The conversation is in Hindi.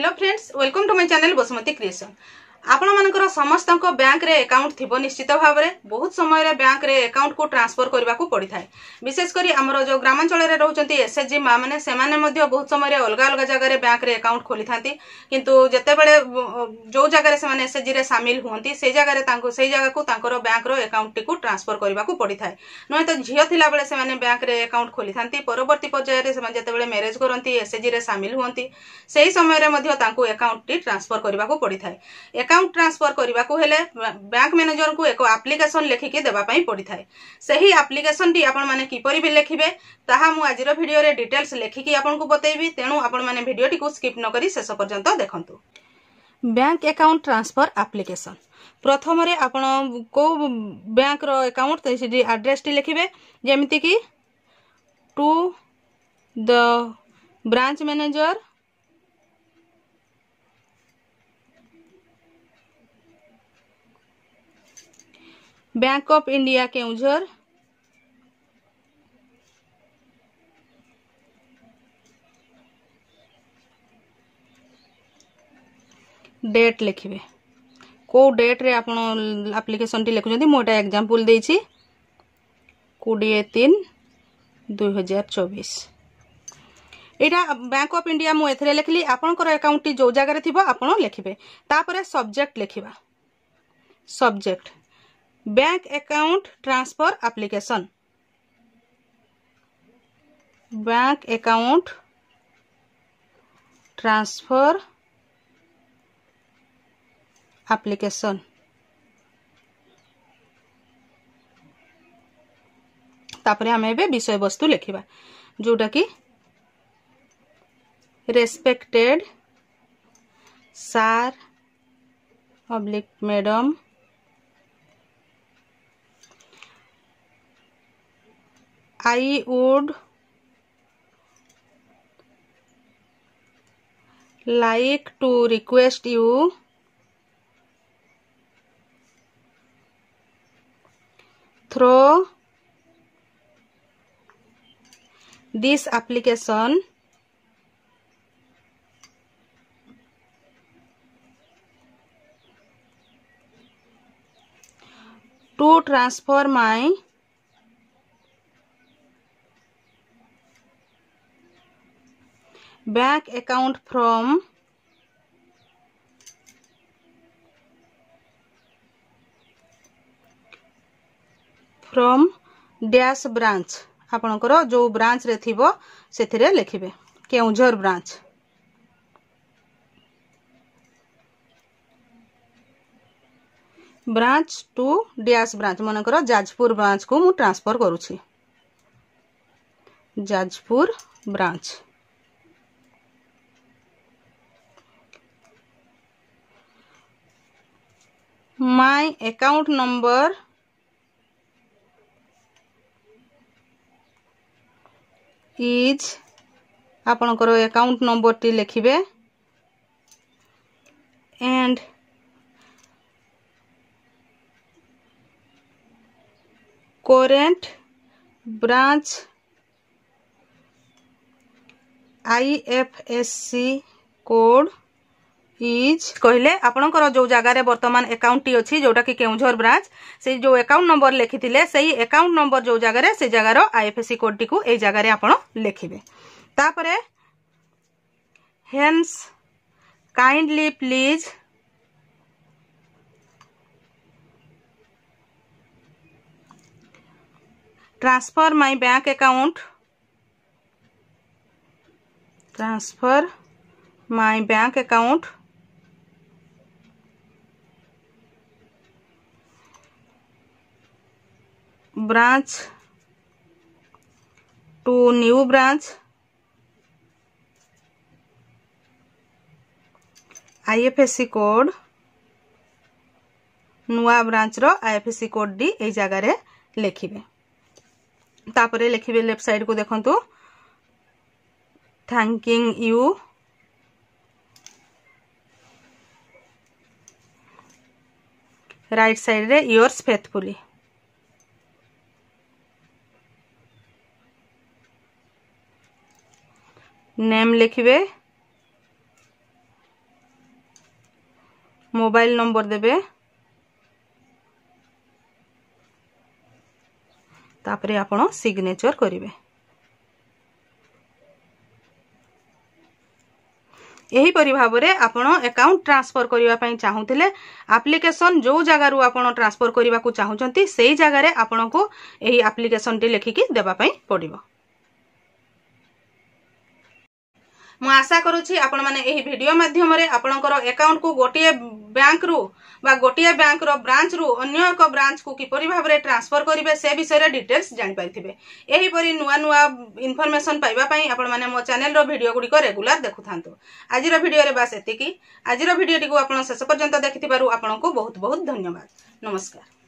Hello friends, welcome to my channel Basumati creation. आपण मानकर समस्त बैंक रे अकाउंट थिबो निश्चित भाव में बहुत समय बैंक रे अकाउंट को ट्रांसफर करने को पड़ी था। विशेषकर आमर जो ग्रामांचल रे रहउचंती एसएचजी माँ मैंने सेमाने मध्य बहुत समय अलग अलग जगह बैंक रे अकाउंट खोली थांती, किंतु जेतेबेले जो जगह से माने एसएचजी रे शामिल हुंती से जगह तांको से जगह को तांकर बैंक रो अकाउंट टी को ट्रांसफर करने को पड़ी था। नय तो झियो थिला बेले से माने बैंक रे अकाउंट खोली थांती, परवर्ती पर्याय रे से माने जेतेबेले मैरेज करंती एसएचजी रे शामिल हुंती सेही समय रे मध्य तांको अकाउंट टी ट्रांसफर करने को पड़ी था। अकाउंट ट्रांसफर करने को हेले बैंक मैनेजर को एक एप्लिकेशन लिखिकी देबा पई पड़ी थाए। सही एप्लिकेशन टी आपण माने किपरि भी लिखिबे ताहा मु आजिर वीडियो रे डिटेल्स लिखिकी आपण को बतेइबी, तेणु आपण माने वीडियो टी को स्किप न करी शेष पर्यंत देखंतु। बैंक अकाउंट ट्रांसफर एप्लिकेशन प्रथम रे आपण को बैंक रो अकाउंट सेठी एड्रेस टी लिखिबे, जेमिति कि to the branch manager Bank of India Keonjhar, date लिखिबे को डेट रे आपण एप्लिकेशन टी लिखुछंती। मोटा एग्जांपल देछि 23/3/2024। एटा बैंक ऑफ इंडिया मु एथरे लिखली। आपनकर अकाउंट टी जो जगह रे थिबो आपण लिखिबे। तापरे सब्जेक्ट लिखिबा। Subject bank account transfer application, bank account transfer application. तापरे हमें एबे विषय वस्तु लिखिबा, जोटा कि respected sir oblique madam I would like to request you through this application to transfer my bank account from dash branch. आपनकर जो ब्रांच रे थिबो सेथिरे लिखिबे Keonjhar branch. Branch to dash branch मनकर जाजपुर ब्रांच को मु ट्रांसफर करूछि। Jajpur branch. My account number is आपनकर अकाउंट नंबर टी लिखिबे and current branch IFSC code is कहले आपनकर जो जगह रे वर्तमान अकाउंट टी अछि जोटा कि केउझर ब्रांच से जो अकाउंट नंबर लिखिथिले सही अकाउंट नंबर जो जगह रे से जगह रो IFSC कोड टी को ए जगह रे आपण लिखिबे। तापरे hence kindly please transfer my bank account branch to new branch IFSC code नुआ ब्रांच रो IFSC कोड डी ए जगह रे लिखिबे। तापरे लिखिबे लेफ्ट साइड को देखंतु थैंकिंग यू राइट साइड रे योर्स फेथफुली। नेम लिखिबे मोबाइल नंबर देबे तापरे आपण सिग्नेचर करिवे। यही परि भाबरे आपण अकाउंट ट्रांसफर करिवा पई चाहुतिले एप्लिकेशन जो जगह रु आपण ट्रांसफर करिवा को चाहुचंती सेही जगह रे आपण को एही एप्लिकेशन टी लेखिकी देबा पई पड़िबो। मु आशा करूछि आपण माने एही वीडियो माध्यम रे आपणकर अकाउंट को गोटिए बैंक रु बा गोटिए बैंक रो ब्रांच रु अन्य एक ब्रांच को किपरि भाबरे ट्रांसफर करिवे से विषय रे डिटेल्स जानि पाइथिबे। एही परि नुवा नुवा इन्फॉर्मेशन पाइबा पई आपण माने मो चैनल रो वीडियो गुडी को रेगुलर देखुथांतु। आज रो वीडियो रे बस एतिकी। आज रो वीडियो टी को आपण शेष पर्यंत देखिथिबारु आपण को बहुत बहुत धन्यवाद। नमस्कार।